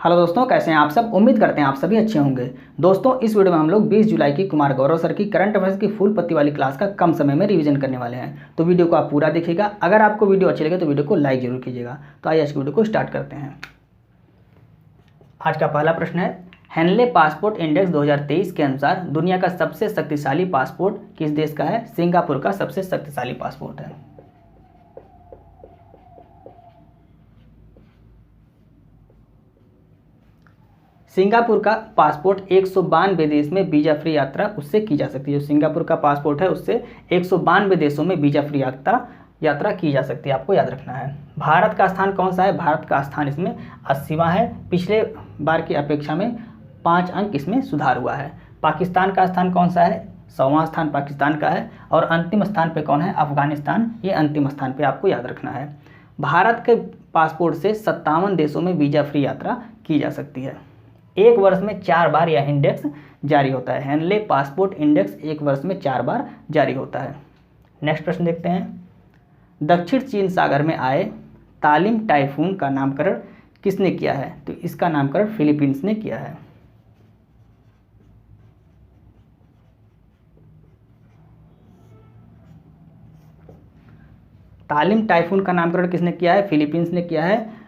Hello दोस्तों, कैसे हैं आप सब। उम्मीद करते हैं आप सभी अच्छे होंगे। दोस्तों, इस वीडियो में हम लोग 20 जुलाई की कुमार गौरव सर की करंट अफेयर्स की फुल पत्ती वाली क्लास का कम समय में रिवीजन करने वाले हैं। तो वीडियो को आप पूरा देखिएगा। अगर आपको वीडियो अच्छी लगे तो वीडियो को लाइक जरूर कीजिएगा। तो आइए आज की वीडियो को स्टार्ट करते हैं। आज का पहला प्रश्न है, हेनले पासपोर्ट इंडेक्स 2023 के अनुसार दुनिया का सबसे शक्तिशाली पासपोर्ट किस देश का है। सिंगापुर का सबसे शक्तिशाली पासपोर्ट है। सिंगापुर का पासपोर्ट 192 देश में वीजा फ्री यात्रा उससे की जा सकती है। जो सिंगापुर का पासपोर्ट है उससे 192 देशों में वीजा फ्री यात्रा की जा सकती है। आपको याद रखना है। भारत का स्थान कौन सा है। भारत का स्थान इसमें 80वां है। पिछले बार की अपेक्षा में 5 अंक इसमें सुधार हुआ है। पाकिस्तान का स्थान कौन सा है। 100वां स्थान पाकिस्तान का है। और अंतिम स्थान पे कौन है, अफगानिस्तान। ये अंतिम स्थान पे आपको याद रखना है। भारत के पासपोर्ट से 57 देशों में वीजा फ्री यात्रा की जा सकती है। एक वर्ष में 4 बार यह इंडेक्स जारी होता है। हेनले पासपोर्ट इंडेक्स एक वर्ष में 4 बार जारी होता है। नेक्स्ट प्रश्न देखते हैं, दक्षिण चीन सागर में आए तालिम टाइफून का नामकरण किसने किया है। तो इसका नामकरण फिलीपींस ने किया है। तालिम टाइफून का नामकरण किसने किया है, फिलीपींस ने किया है।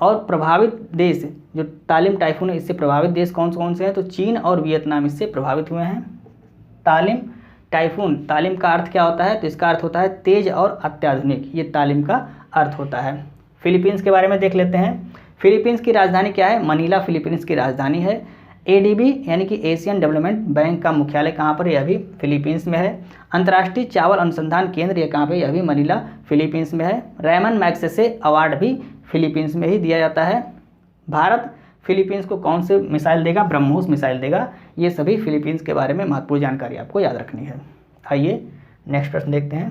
और प्रभावित देश जो तालिम टाइफून है इससे प्रभावित देश कौन कौन से हैं, तो चीन और वियतनाम इससे प्रभावित हुए हैं। तालिम टाइफून, तालिम का अर्थ क्या होता है, तो इसका अर्थ होता है तेज और अत्याधुनिक। ये तालिम का अर्थ होता है। फिलीपींस के बारे में देख लेते हैं। फिलीपींस की राजधानी क्या है, मनीला फिलीपींस की राजधानी है। एडीबी यानी कि एशियन डेवलपमेंट बैंक का मुख्यालय कहाँ पर, यह भी फिलीपींस में है। अंतर्राष्ट्रीय चावल अनुसंधान केंद्र यह कहाँ पे, यह भी मनीला फिलीपींस में है। रेमन मैग्सेसे अवार्ड भी फिलीपींस में ही दिया जाता है। भारत फिलीपींस को कौन से मिसाइल देगा, ब्रह्मोस मिसाइल देगा। ये सभी फिलीपींस के बारे में महत्वपूर्ण जानकारी आपको याद रखनी है। आइए नेक्स्ट प्रश्न देखते हैं,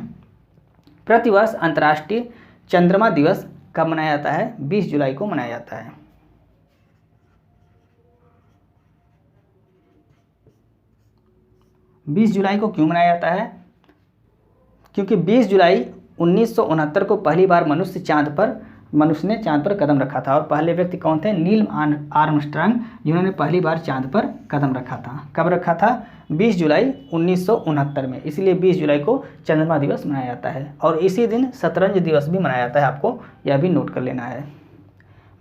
प्रतिवर्ष अंतर्राष्ट्रीय चंद्रमा दिवस कब मनाया जाता है। 20 जुलाई को मनाया जाता है। बीस जुलाई को क्यों मनाया जाता है, क्योंकि 20 जुलाई 1969 को पहली बार मनुष्य ने चांद पर कदम रखा था। और पहले व्यक्ति कौन थे, नील आर्मस्ट्रांग, जिन्होंने पहली बार चांद पर कदम रखा था। कब रखा था, 20 जुलाई 1969 में। इसलिए 20 जुलाई को चंद्रमा दिवस मनाया जाता है। और इसी दिन शतरंज दिवस भी मनाया जाता है। आपको यह भी नोट कर लेना है।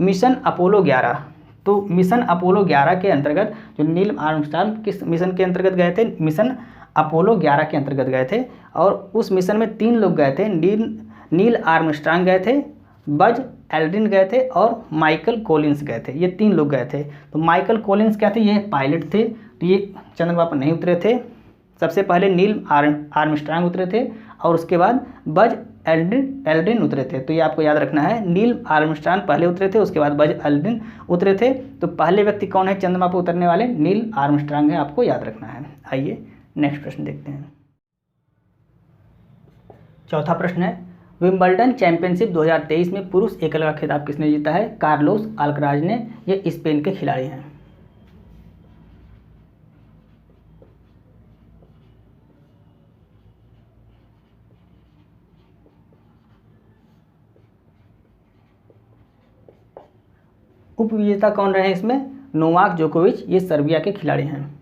मिशन अपोलो 11, तो मिशन अपोलो 11 के अंतर्गत जो नील आर्मस्ट्रांग किस मिशन के अंतर्गत गए थे, मिशन अपोलो 11 के अंतर्गत गए थे। और उस मिशन में 3 लोग गए थे। नील आर्मस्ट्रांग गए थे, बज एल्ड्रिन गए थे और माइकल कॉलिंस गए थे। ये 3 लोग गए थे। तो माइकल कॉलिंस क्या थे, ये पायलट थे। तो ये चंद्रमा पर नहीं उतरे थे। सबसे पहले नील आर्मस्ट्रांग उतरे थे और उसके बाद बज एल्ड्रिन उतरे थे। तो ये आपको याद रखना है, नील आर्मस्ट्रांग पहले उतरे थे, उसके बाद बज एल्ड्रिन उतरे थे। तो पहले व्यक्ति कौन है चंद्रमा पर उतरने वाले, नील आर्मस्ट्रांग है। आपको याद रखना है। आइए नेक्स्ट प्रश्न देखते हैं। चौथा प्रश्न है, विंबलडन चैंपियनशिप 2023 में पुरुष एकल का खिताब किसने जीता है। कार्लोस अल्कराज ने। ये स्पेन के खिलाड़ी हैं। उपविजेता कौन रहे हैं इसमें, नोवाक जोकोविच, ये सर्बिया के खिलाड़ी हैं।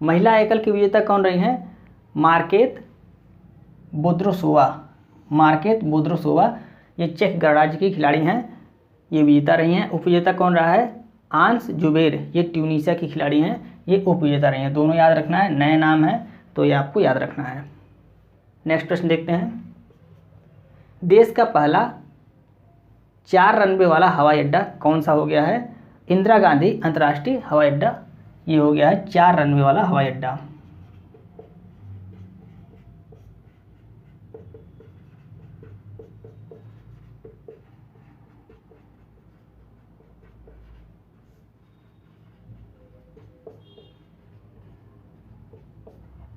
महिला एकल की विजेता कौन रही हैं, मार्केत बोद्रोसोवा, ये चेक गणराज्य की खिलाड़ी हैं। ये विजेता रही हैं। उपविजेता कौन रहा है, आंस जुबेर, ये ट्यूनीशिया की खिलाड़ी हैं। ये उपविजेता रही हैं। दोनों याद रखना है, नए नाम है तो ये आपको याद रखना है। नेक्स्ट प्रश्न देखते हैं, देश का पहला 4 रनवे वाला हवाई अड्डा कौन सा हो गया है। इंदिरा गांधी अंतर्राष्ट्रीय हवाई अड्डा ये हो गया है 4 रनवे वाला हवाई अड्डा।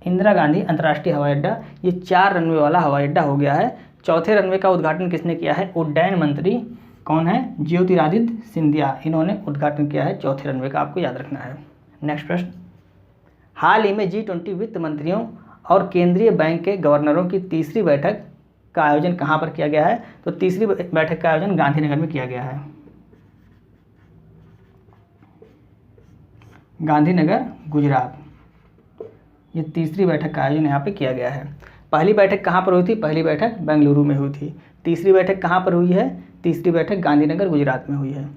इंदिरा गांधी अंतर्राष्ट्रीय हवाई अड्डा ये 4 रनवे वाला हवाई अड्डा हो गया है। चौथे रनवे का उद्घाटन किसने किया है, उड्डयन मंत्री कौन है, ज्योतिरादित्य सिंधिया, इन्होंने उद्घाटन किया है चौथे रनवे का। आपको याद रखना है। नेक्स्ट प्रश्न, हाल ही में G20 वित्त मंत्रियों और केंद्रीय बैंक के गवर्नरों की तीसरी बैठक का आयोजन कहाँ पर किया गया है, तो तीसरी बैठक का आयोजन गांधीनगर में किया गया है। गांधीनगर गुजरात। ये तीसरी बैठक का आयोजन यहाँ पे किया गया है। पहली बैठक कहाँ पर हुई थी? पहली बैठक बेंगलुरु में हुई थी। तीसरी बैठक कहाँ पर हुई है? तीसरी बैठक गांधीनगर गुजरात में हुई है।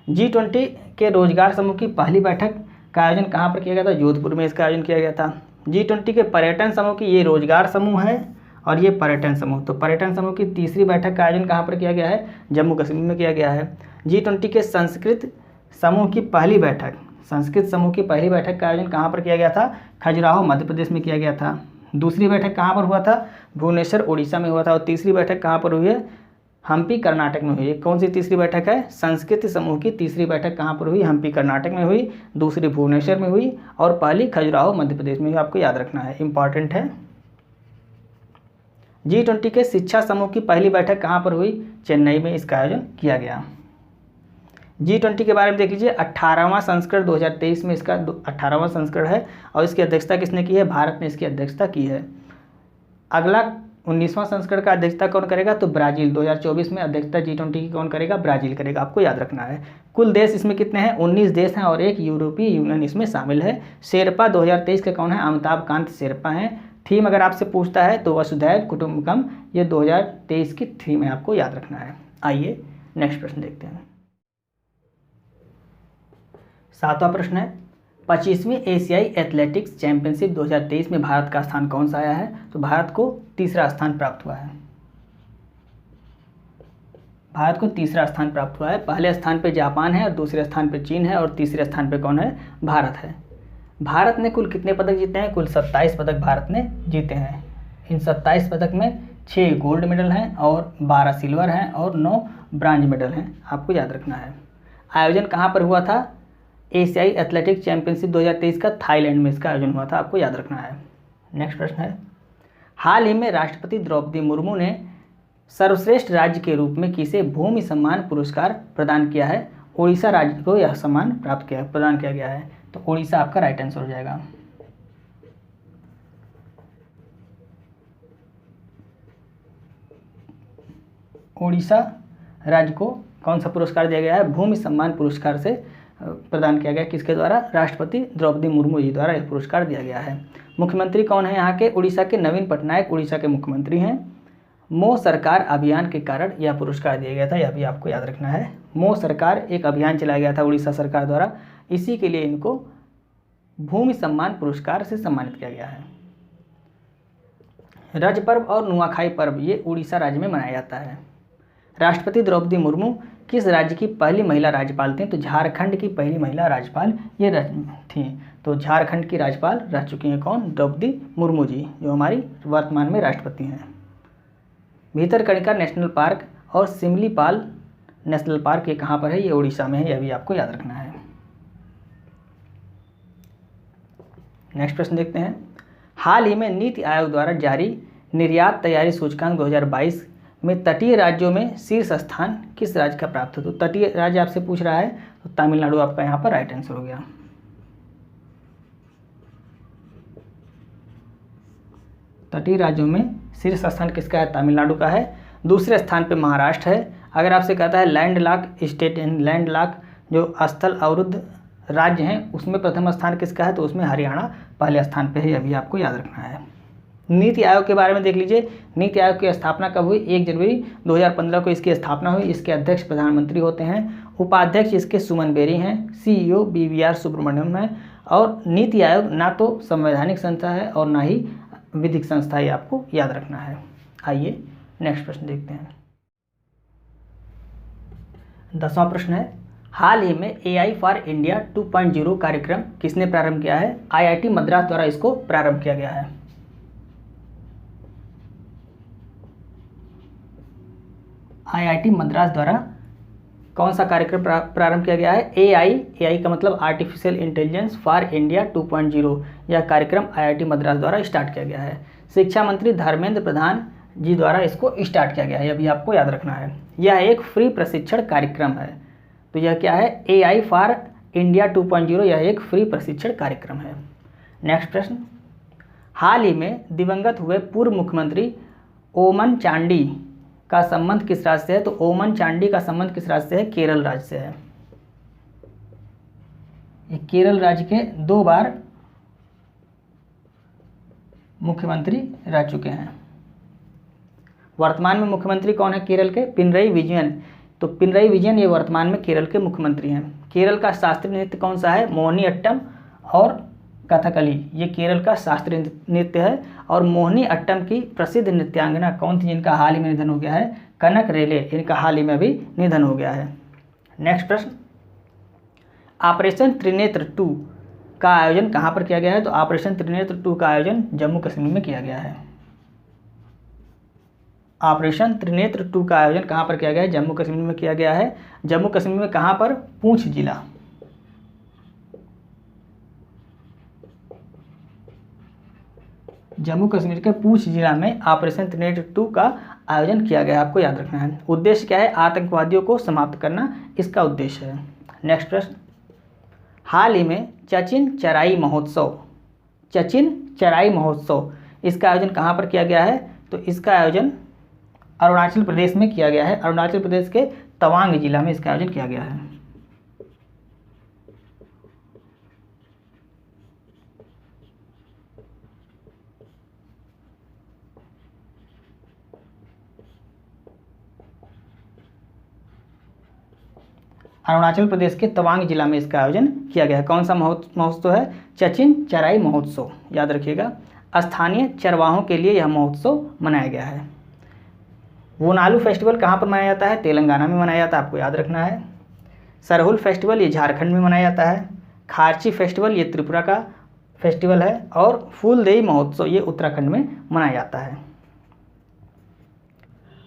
G20 के रोजगार समूह की पहली बैठक का आयोजन कहाँ पर किया गया था? जोधपुर में इसका आयोजन किया गया था। G20 के पर्यटन समूह की, ये रोजगार समूह है और ये पर्यटन समूह, तो पर्यटन समूह की तीसरी बैठक का आयोजन कहाँ पर किया गया है? जम्मू कश्मीर में किया गया है। G20 के संस्कृत समूह की पहली बैठक, संस्कृत समूह की पहली बैठक का आयोजन कहाँ पर किया गया था? खजुराहो मध्य प्रदेश में किया गया था। दूसरी बैठक कहाँ पर हुआ था? भुवनेश्वर उड़ीसा में हुआ था। और तीसरी बैठक कहाँ पर हुई है? हम्पी कर्नाटक में हुई है। कौन सी तीसरी बैठक है? संस्कृत समूह की तीसरी बैठक कहाँ पर हुई? हम्पी कर्नाटक में हुई, दूसरी भुवनेश्वर में हुई और पहली खजुराहो मध्य प्रदेश में हुई। आपको याद रखना है, इंपॉर्टेंट है। G20 के शिक्षा समूह की पहली बैठक कहाँ पर हुई? चेन्नई में इसका आयोजन किया गया। G20 के बारे में देख लीजिए, 18वां संस्करण 2023 में इसका 18वां संस्करण है और इसकी अध्यक्षता किसने की है? भारत ने इसकी अध्यक्षता की है। अगला 19वां संस्करण का अध्यक्षता कौन करेगा? तो ब्राज़ील। 2024 में अध्यक्षता G20 की कौन करेगा? ब्राज़ील करेगा। आपको याद रखना है। कुल देश इसमें कितने हैं? 19 देश हैं और एक यूरोपीय यूनियन इसमें शामिल है। शेरपा 2023 के कौन है? अमिताभ कांत शेरपा हैं। थीम अगर आपसे पूछता है तो वसुधैव कुटुंबकम, ये 2023 की थीम है, आपको याद रखना है। आइए नेक्स्ट प्रश्न देखते हैं। 7वां प्रश्न है, 25वीं एशियाई एथलेटिक्स चैंपियनशिप 2023 में भारत का स्थान कौन सा आया है? तो भारत को तीसरा स्थान प्राप्त हुआ है। भारत को तीसरा स्थान प्राप्त हुआ है। पहले स्थान पे जापान है और दूसरे स्थान पे चीन है और तीसरे स्थान पे कौन है? भारत है। भारत ने कुल कितने पदक जीते हैं? कुल 27 पदक भारत ने जीते हैं। इन 27 पदक में 6 गोल्ड मेडल हैं और 12 सिल्वर हैं और 9 ब्रांज मेडल हैं। आपको याद रखना है। आयोजन कहाँ पर हुआ था? एशियाई एथलेटिक्स चैंपियनशिप 2023 का थाईलैंड में इसका आयोजन हुआ था। आपको याद रखना है। नेक्स्ट प्रश्न है, हाल ही में राष्ट्रपति द्रौपदी मुर्मू ने सर्वश्रेष्ठ राज्य के रूप में किसे भूमि सम्मान पुरस्कार प्रदान किया है? उड़ीसा राज्य को यह सम्मान प्रदान किया गया है। तो उड़ीसा आपका राइट आंसर हो जाएगा। उड़ीसा राज्य को कौन सा पुरस्कार दिया गया है? भूमि सम्मान पुरस्कार से प्रदान किया गया। किसके द्वारा? राष्ट्रपति द्रौपदी मुर्मू जी द्वारा यह पुरस्कार दिया गया है। मुख्यमंत्री कौन है यहाँ के? उड़ीसा के नवीन पटनायक उड़ीसा के मुख्यमंत्री हैं। मोह सरकार अभियान के कारण यह पुरस्कार दिया गया था, यह भी आपको याद रखना है। मोह सरकार एक अभियान चलाया गया था उड़ीसा सरकार द्वारा, इसी के लिए इनको भूमि सम्मान पुरस्कार से सम्मानित किया गया है। रज पर्व और नुआखाई पर्व ये उड़ीसा राज्य में मनाया जाता है। राष्ट्रपति द्रौपदी मुर्मू किस राज्य की पहली महिला राज्यपाल थी? तो झारखंड की पहली महिला राज्यपाल ये थी। तो झारखंड की राज्यपाल रह चुकी हैं कौन? द्रौपदी मुर्मू जी, जो हमारी वर्तमान में राष्ट्रपति हैं। भीतरकनिका नेशनल पार्क और सिमलीपाल नेशनल पार्क ये कहाँ पर है? ये उड़ीसा में है, यह भी आपको याद रखना है। नेक्स्ट प्रश्न देखते हैं, हाल ही में नीति आयोग द्वारा जारी निर्यात तैयारी सूचकांक 2022 में तटीय राज्यों में शीर्ष स्थान किस राज्य का प्राप्त हो? तो तटीय राज्य आपसे पूछ रहा है, तो तमिलनाडु आपका यहाँ पर राइट आंसर हो गया। तटीय राज्यों में शीर्ष स्थान किसका है? तमिलनाडु का है। दूसरे स्थान पे महाराष्ट्र है। अगर आपसे कहता है लैंडलॉक स्टेट, लैंडलॉक जो स्थल अवरुद्ध राज्य हैं, उसमें प्रथम स्थान किसका है? तो उसमें हरियाणा पहले स्थान पे है, यह भी आपको याद रखना है। नीति आयोग के बारे में देख लीजिए। नीति आयोग की स्थापना कब हुई? 1 जनवरी 2015 को इसकी स्थापना हुई। इसके अध्यक्ष प्रधानमंत्री होते हैं। उपाध्यक्ष इसके सुमन बेरी हैं। CEO BVR सुब्रमण्यम है। और नीति आयोग ना तो संवैधानिक संस्था है और ना ही विधिक संस्था, ये आपको याद रखना है। आइए नेक्स्ट प्रश्न देखते हैं। 10वां प्रश्न है, हाल ही में AI फॉर इंडिया 2.0 कार्यक्रम किसने प्रारंभ किया है? IIT मद्रास द्वारा इसको प्रारंभ किया गया है। IIT मद्रास द्वारा कौन सा कार्यक्रम प्रारंभ किया गया है? AI का मतलब आर्टिफिशियल इंटेलिजेंस फॉर इंडिया 2.0, यह कार्यक्रम IIT मद्रास द्वारा स्टार्ट किया गया है। शिक्षा मंत्री धर्मेंद्र प्रधान जी द्वारा इसको स्टार्ट किया गया है, यह भी आपको याद रखना है। यह एक फ्री प्रशिक्षण कार्यक्रम है। तो यह क्या है? AI फॉर इंडिया 2.0, यह एक फ्री प्रशिक्षण कार्यक्रम है। नेक्स्ट प्रश्न, हाल ही में दिवंगत हुए पूर्व मुख्यमंत्री ओमन चांडी का संबंध किस राज्य से है? तो ओमन चांडी का संबंध किस राज्य से है? केरल राज्य से है। ये केरल राज्य के 2 बार मुख्यमंत्री रह चुके हैं। वर्तमान में मुख्यमंत्री कौन है केरल के? पिनरई विजयन। तो पिनरई विजयन ये वर्तमान में केरल के मुख्यमंत्री हैं। केरल का शास्त्रीय नृत्य कौन सा है? मोहिनी अट्टम और कथकली, ये केरल का शास्त्रीय नृत्य है। और मोहिनी अट्टम की प्रसिद्ध नृत्यांगना कौन थी जिनका हाल ही में निधन हो गया है? कनक रेले, इनका हाल ही में अभी निधन हो गया है। नेक्स्ट प्रश्न, ऑपरेशन त्रिनेत्र 2 का आयोजन कहाँ पर किया गया है? तो ऑपरेशन त्रिनेत्र 2 का आयोजन जम्मू कश्मीर में किया गया है। ऑपरेशन त्रिनेत्र 2 का आयोजन कहाँ पर किया गया है? जम्मू कश्मीर में किया गया है। जम्मू कश्मीर में कहाँ पर? पूंछ जिला। जम्मू कश्मीर के पूंछ जिला में ऑपरेशन त्रिनेत्र 2 का आयोजन किया गया है, आपको याद रखना है। उद्देश्य क्या है? आतंकवादियों को समाप्त करना इसका उद्देश्य है। नेक्स्ट प्रश्न, हाल ही में चचिन चराई महोत्सव, चचिन चराई महोत्सव, इसका आयोजन कहाँ पर किया गया है? तो इसका आयोजन अरुणाचल प्रदेश में किया गया है। अरुणाचल प्रदेश के तवांग जिला में इसका आयोजन किया गया है। अरुणाचल प्रदेश के तवांग जिला में इसका आयोजन किया गया है। कौन सा महोत्सव है? चचिन चराई महोत्सव, याद रखिएगा। स्थानीय चरवाहों के लिए यह महोत्सव मनाया गया है। वोनालू फेस्टिवल कहाँ पर मनाया जाता है? तेलंगाना में मनाया जाता है, आपको याद रखना है। सरहुल फेस्टिवल ये झारखंड में मनाया जाता है। खारची फेस्टिवल ये त्रिपुरा का फेस्टिवल है। और फूलदेई महोत्सव ये उत्तराखंड में मनाया जाता है।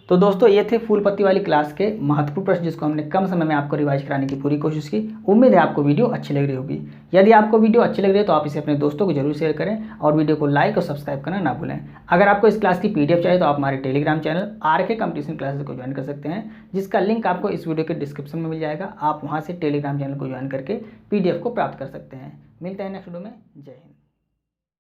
तो दोस्तों ये थे फूल पत्ती वाली क्लास के महत्वपूर्ण प्रश्न जिसको हमने कम समय में आपको रिवाइज कराने की पूरी कोशिश की। उम्मीद है आपको वीडियो अच्छी लग रही होगी। यदि आपको वीडियो अच्छी लग रही है तो आप इसे अपने दोस्तों को जरूर शेयर करें और वीडियो को लाइक और सब्सक्राइब करना ना भूलें। अगर आपको इस क्लास की पीडीएफ चाहिए तो आप हमारे Telegram channel RK competition classes को ज्वाइन कर सकते हैं, जिसका लिंक आपको इस वीडियो के डिस्क्रिप्शन में मिल जाएगा। आप वहाँ से टेलीग्राम चैनल को ज्वाइन करके पीडीएफ को प्राप्त कर सकते हैं। मिलते हैं नेक्स्ट वीडियो में। जय हिंद।